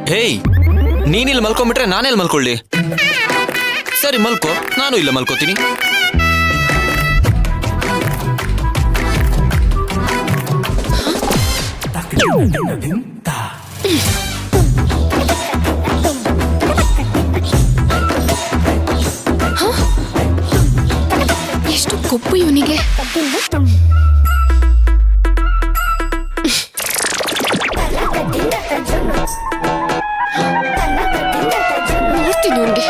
ಹೇಯ್, ನೀನಿಲ್ಲಿ ಮಲ್ಕೊಂಡ್ಬಿಟ್ರೆ ನಾನೆಲ್ಲಿ ಮಲ್ಕೊಳ್ಳಿ? ಸರಿ ಮಲ್ಕೋ, ನಾನು ಇಲ್ಲ ಮಲ್ಕೋತೀನಿ. ಎಷ್ಟು ಕೊಪ್ಪು ಇವನಿಗೆ. ನೋಡ್ತೀನಿ ಇವನಿಗೆ.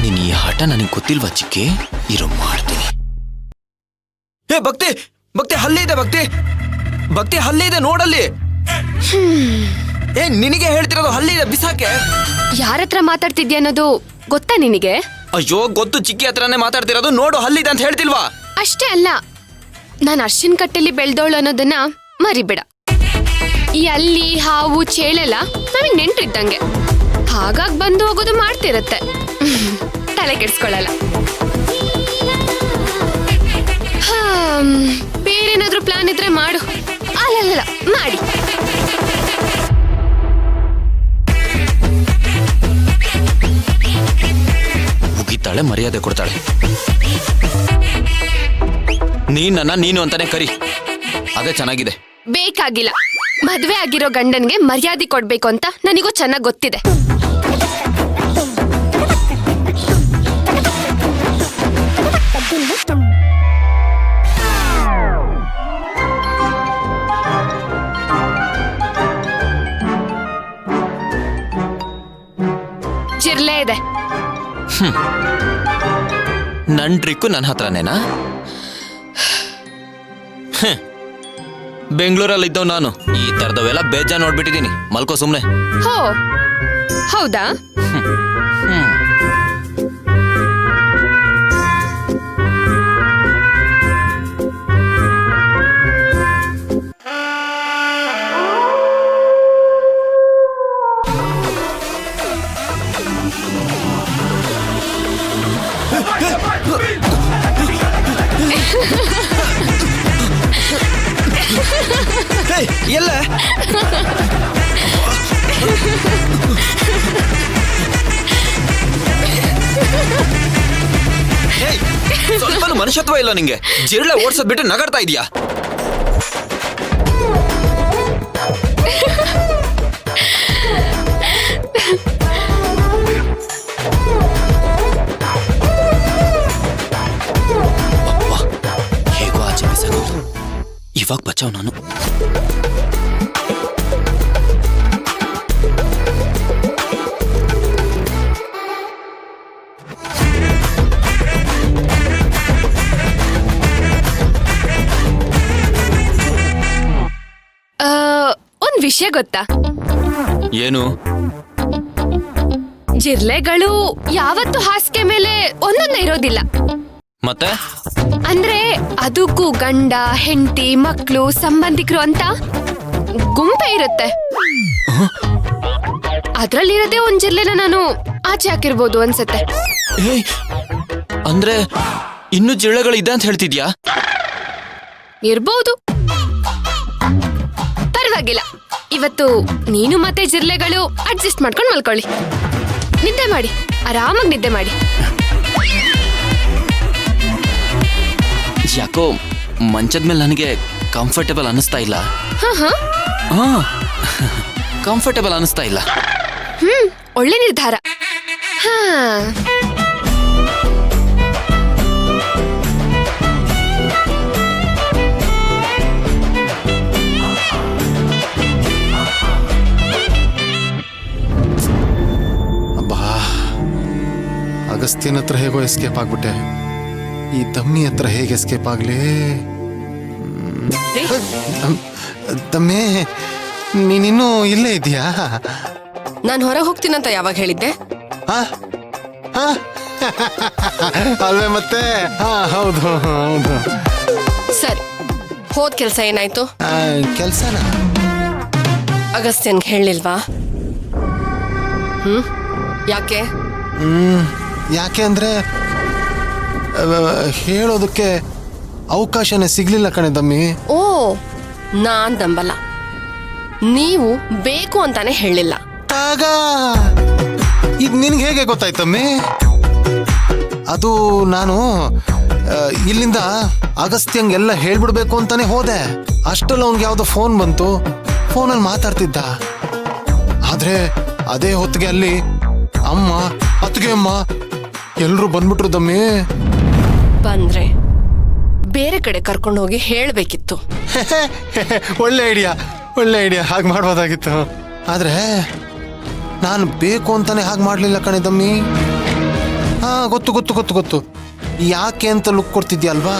ನೀನ್ ಈ ಹಠ ನನಗೆ ಗೊತ್ತಿಲ್ವಾ ಚಿಕ್ಕಿ? ಇರೋ ಮಾಡ್ತೀನಿ. ಹೇ ಭಕ್ತಿ, ಭಕ್ತಿ ಹಲ್ಲಿದೆ, ಭಕ್ತಿ ಭಕ್ತಿ ಹಲ್ಲಿದೆ ನೋಡಲ್ಲಿ. ನಿನಗೆ ಹೇಳ್ತಿರೋದು ಹಲ್ಲಿದೆ, ಬಿಸಾಕೆ. ಯಾರ ಹತ್ರ ಮಾತಾಡ್ತಿದ್ಯಾ ಅನ್ನೋದು ಗೊತ್ತಾ ನಿನಗೆ? ಅಯ್ಯೋ ಗೊತ್ತು, ಚಿಕ್ಕಿ ಹತ್ರನೇ ಮಾತಾಡ್ತಿರೋದು. ನೋಡು ಹಲ್ಲಿದೆ ಅಂತ ಹೇಳ್ತಿಲ್ವಾ? ಅಷ್ಟೇ ಅಲ್ಲ, ನಾನು ಅರ್ಶಿನ ಕಟ್ಟೆಲಿ ಬೆಳೆದವಳು ಅನ್ನೋದನ್ನ ಮರಿಬೇಡ. ಈ ಅಲ್ಲಿ ಹಾವು ಚೇಳೆಲ್ಲ ನಮಗೆ ನೆಂಟ್ರಿದ್ದಂಗೆ, ಹಾಗಾಗಿ ಬಂದು ಹೋಗೋದು ಮಾಡ್ತಿರತ್ತೆ. ತಲೆ ಕೆಡ್ಸ್ಕೊಳ್ಳಲ್ಲ. ಬೇರೇನಾದ್ರೂ ಪ್ಲಾನ್ ಇದ್ರೆ ಮಾಡು. ಅಲ್ಲಲ್ಲ ಮಾಡಿ. ಮುಗಿತಾಳೆ, ಮರ್ಯಾದೆ ಕೊಡ್ತಾಳೆ. ನೀನು ಅಂತಾನೆ ಕರಿ, ಅದೇ ಚೆನ್ನಾಗಿದೆ. ಬೇಕಾಗಿಲ್ಲ. ಮದ್ವೆ ಆಗಿರೋ ಗಂಡನ್ಗೆ ಮರ್ಯಾದೆ ಕೊಡ್ಬೇಕು ಅಂತ ನನಗೂ ಚೆನ್ನಾಗ್ ಗೊತ್ತಿದೆ. ಜಿರ್ಲೆ ಇದೆ. ನನ್ ಟ್ರಿಕ್ಕು ನನ್ನ ಹತ್ರನೇನಾ? ಬೆಂಗಳೂರಲ್ಲಿ ಇದ್ದವ್ ನಾನು ಈ ತರದವೆಲ್ಲ ಬೇಜಾನ್ ನೋಡ್ಬಿಟ್ಟಿದೀನಿ. ಮಲ್ಕೋ ಸುಮ್ನೆ. ಹೋ, ಹೌದಾ? ಎಲ್ಲ ಸ್ವಲ್ಪ ಮನುಷ್ಯತ್ವ ಇಲ್ಲ ನಿಂಗೆ. ಜಿರಳೆ ಓಡ್ಸೋದ್ ಬಿಟ್ಟು ನಗಾಡ್ತಾ ಇದೀಯಾ? ಹೇಗೋ ಆಚೆ ಬಿಸಾಕೋದು. ಇವಾಗ ಬಚಾವ್ ನಾನು. ಒಂದ್ ವಿಷಯ ಗೊತ್ತಾ? ಏನು? ಜಿರ್ಲೆಗಳು ಯಾವತ್ತೂ ಹಾಸಿಗೆ ಮೇಲೆ ಒಂದೊಂದೇ ಇರೋದಿಲ್ಲ. ಮತ್ತೆ ಅಂದ್ರೆ ಅದಕ್ಕೂ ಗಂಡ, ಹೆಂಡತಿ, ಮಕ್ಕಳು, ಸಂಬಂಧಿಕರು ಅಂತ ಗುಂಪೆ ಇರುತ್ತೆ. ಅದ್ರಲ್ಲಿರೋದೇ ಒಂದ್ ಜಿರ್ಲೆನ ನಾನು ಆಚೆ ಹಾಕಿರ್ಬೋದು ಅನ್ಸತ್ತೆ. ಅಂದ್ರೆ ಇನ್ನು ಜಿರಳೆಗಳು ಇದೆ ಅಂತ ಹೇಳ್ತಿದ್ಯಾ? ಇರ್ಬೋದು, ಪರವಾಗಿಲ್ಲ. ಇವತ್ತು ನೀನು ಮತ್ತೆ ಜಿರ್ಲೆಗಳು ಅಡ್ಜಸ್ಟ್ ಮಾಡ್ಕೊಂಡು ಮಲ್ಕೊಳ್ಳಿ. ನಿದ್ದೆ ಮಾಡಿ, ಆರಾಮಾಗಿ ನಿದ್ದೆ ಮಾಡಿ. ಯಾಕೋ ಮಂಚದ ಮೇಲೆ ನನಗೆ ಕಂಫರ್ಟೇಬಲ್ ಅನಿಸ್ತಾ ಇಲ್ಲ. ಕಂಫರ್ಟೇಬಲ್ ಅನಿಸ್ತಾ ಇಲ್ಲ. ಒಳ್ಳೆ ನಿರ್ಧಾರ. ಅಬ್ಬಾ, ಅಗಸ್ತ್ಯನ ಹತ್ರ ಹೇಗೋ ಎಸ್ಕೇಪ್ ಆಗ್ಬಿಟ್ಟೆ. ಈ ದಮ್ಮಿ ಹತ್ರ ಹೇಗೆ ಎಸ್ಕೇಪ್ ಆಗ್ಲಿ? ದಮ್ಮೆ, ನೀನಿನ್ನೂ ಇಲ್ಲೇ ಇದೆಯಾ? ನಾನು ಹೊರಗೆ ಹೋಗ್ತೀನಂತ ಯಾವಾಗ ಹೇಳಿದ್ದೆ? ಅಲ್ವೇ ಮತ್ತೆ? ಹೌದು ಹೌದು. ಸರಿ, ಹೋದ್ ಕೆಲ್ಸ ಏನಾಯ್ತು? ಕೆಲ್ಸನ ಅಗಸ್ತ್ಯನ್ಗೆ ಹೇಳಿಲ್ವಾ? ಯಾಕೆ? ಯಾಕೆ ಅಂದ್ರೆ ಹೇಳೋದಕ್ಕೆ ಅವಕಾಶನೇ ಸಿಗ್ಲಿಲ್ಲ ಕಣೆ ದಮ್ಮಿ. ಓ, ನಾನ್ ನಂಬಲ್ಲ. ನೀವು ಬೇಕು ಅಂತಾನೆ ಹೇಳಿಲ್ಲ. ಆಗ ಇದು ನಿನ್ಗೆ ಹೇಗೆ ಗೊತ್ತಾಯ್ತಮ್ಮಿ? ಅದು ನಾನು ಇಲ್ಲಿಂದ ಅಗಸ್ತ್ಯಂಗೆಲ್ಲ ಹೇಳ್ಬಿಡ್ಬೇಕು ಅಂತಾನೆ ಹೋದೆ. ಅಷ್ಟಲ್ಲ ಅವನ್ಗೆ ಯಾವ್ದೋ ಫೋನ್ ಬಂತು, ಫೋನಲ್ಲಿ ಮಾತಾಡ್ತಿದ್ದ. ಆದ್ರೆ ಅದೇ ಹೊತ್ತಿಗೆ ಅಲ್ಲಿ ಅಮ್ಮ, ಅತ್ತಿಗೆ ಅಮ್ಮ ಎಲ್ರು ಬಂದ್ಬಿಟ್ರು ದಮ್ಮಿ. ಬಂದ್ರೆ ಬೇರೆ ಕಡೆ ಕರ್ಕೊಂಡೋಗಿ ಹೇಳ್ಬೇಕಿತ್ತು. ಒಳ್ಳೆ ಐಡಿಯಾ, ಒಳ್ಳೆ ಐಡಿಯಾ. ಹಾಗೆ ಮಾಡ್ಬೋದಾಗಿತ್ತು. ಆದ್ರೆ ನಾನು ಬೇಕು ಅಂತಾನೆ ಹಾಗೆ ಮಾಡ್ಲಿಲ್ಲ ಕಣೆ ದಮ್ಮಿ. ಹಾ, ಗೊತ್ತು ಗೊತ್ತು ಗೊತ್ತು ಗೊತ್ತು. ಯಾಕೆ ಅಂತ ಲುಕ್ ಕೊಡ್ತಿದ್ಯಲ್ವಾ?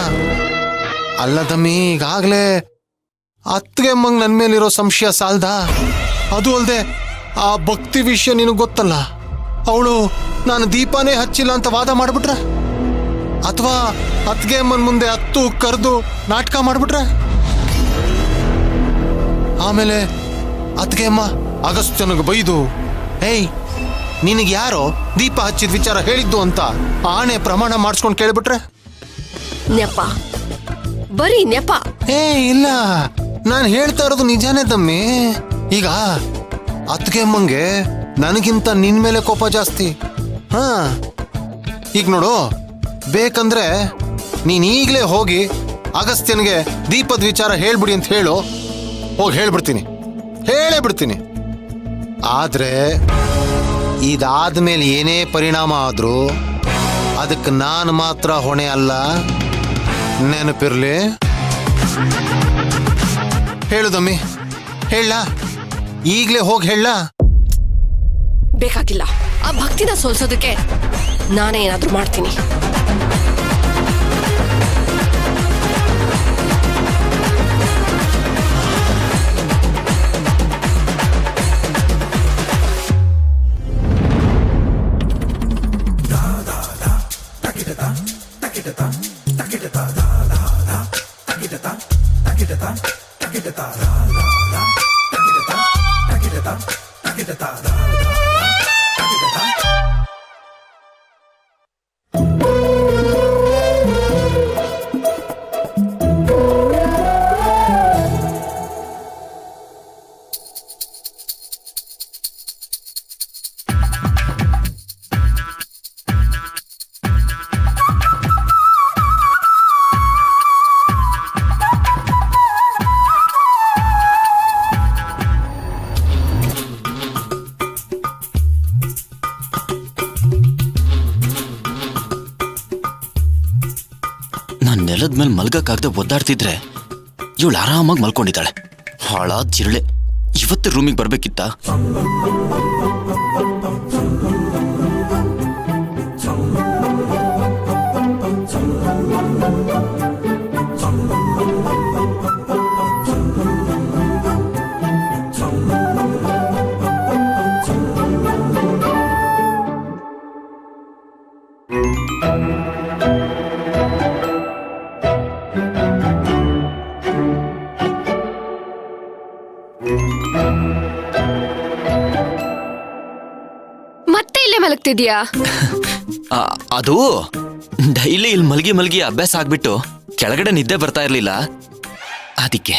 ಅಲ್ಲ ದಮ್ಮಿ, ಈಗಾಗ್ಲೇ ಅತ್ತಿಗೆ ಅಮ್ಮಂಗ್ ನನ್ ಮೇಲಿರೋ ಸಂಶಯ ಸಾಲ್ದ. ಅದು ಅಲ್ದೆ ಆ ಭಕ್ತಿ ವಿಷಯ ನಿನಗೆ ಗೊತ್ತಲ್ಲ, ಅವಳು ನಾನು ದೀಪಾನೇ ಹಚ್ಚಿಲ್ಲ ಅಂತ ವಾದ ಮಾಡ್ಬಿಟ್ರೆ, ಅಥವಾ ಅತ್ತಿಗೆ ಅಮ್ಮನ ಮುಂದೆ ಹತ್ತು ಕರೆದು ನಾಟಕ ಮಾಡ್ಬಿಟ್ರೆ, ಆಮೇಲೆ ಅತ್ತಿಗೆ ಅಮ್ಮ ಅಗಸ್ತ್ಯನಿಗೆ ಬೈದು, ಏಯ್ ನಿನಗೆ ಯಾರೋ ದೀಪ ಹಚ್ಚಿದ ವಿಚಾರ ಹೇಳಿದ್ದು ಅಂತ ಆಣೆ ಪ್ರಮಾಣ ಮಾಡಿಸ್ಕೊಂಡು ಕೇಳ್ಬಿಟ್ರೆ? ನೆಪ, ಬರೀ ನೆಪ. ಏ ಇಲ್ಲ, ನಾನು ಹೇಳ್ತಾ ಇರೋದು ನಿಜಾನೇ ದಮ್ಮಿ. ಈಗ ಅತ್ತಿಗೆ ಅಮ್ಮಂಗೆ ನನಗಿಂತ ನಿನ್ ಮೇಲೆ ಕೋಪ ಜಾಸ್ತಿ. ಹಾ, ಈಗ ನೋಡು, ಬೇಕಂದ್ರೆ ನೀನ್ ಈಗಲೇ ಹೋಗಿ ಅಗಸ್ತ್ಯನ್ಗೆ ದೀಪದ ವಿಚಾರ ಹೇಳ್ಬಿಡಿ ಅಂತ ಹೇಳು. ಹೋಗಿ ಹೇಳ್ಬಿಡ್ತೀನಿ, ಹೇಳೇ ಬಿಡ್ತೀನಿ. ಆದ್ರೆ ಇದಾದ್ಮೇಲೆ ಏನೇ ಪರಿಣಾಮ ಆದ್ರೂ ಅದಕ್ಕೆ ನಾನು ಮಾತ್ರ ಹೊಣೆ ಅಲ್ಲ, ನೆನಪಿರ್ಲಿ. ಹೇಳು ದಮ್ಮಿ, ಹೇಳ, ಈಗಲೇ ಹೋಗಿ ಹೇಳ. ಬೇಕಾಗಿಲ್ಲ. ಆ ಭಕ್ತಿನ ಸೋಲ್ಸೋದಕ್ಕೆ ನಾನೇ ಏನಾದ್ರೂ ಮಾಡ್ತೀನಿ. ನೆಲದ ಮೇಲೆ ಮಲ್ಗಕ್ಕಾಗದೆ ಒದ್ದಾಡ್ತಿದ್ರೆ ಇವಳು ಆರಾಮಾಗಿ ಮಲ್ಕೊಂಡಿದ್ದಾಳೆ. ಹಾಳಾದ ಜಿರಳೆ, ಇವತ್ತು ರೂಮಿಗೆ ಬರ್ಬೇಕಿತ್ತ? ಮತ್ತೆ ಇಲ್ಲೇ ಮಲಗ್ತಿದ್ಯಾ? ಅದು ಡೈಲಿ ಇಲ್ಲಿ ಮಲ್ಗಿ ಮಲ್ಗಿ ಅಭ್ಯಾಸ ಆಗ್ಬಿಟ್ಟು ಕೆಳಗಡೆ ನಿದ್ದೆ ಬರ್ತಾ ಇರ್ಲಿಲ್ಲ, ಅದಕ್ಕೆ.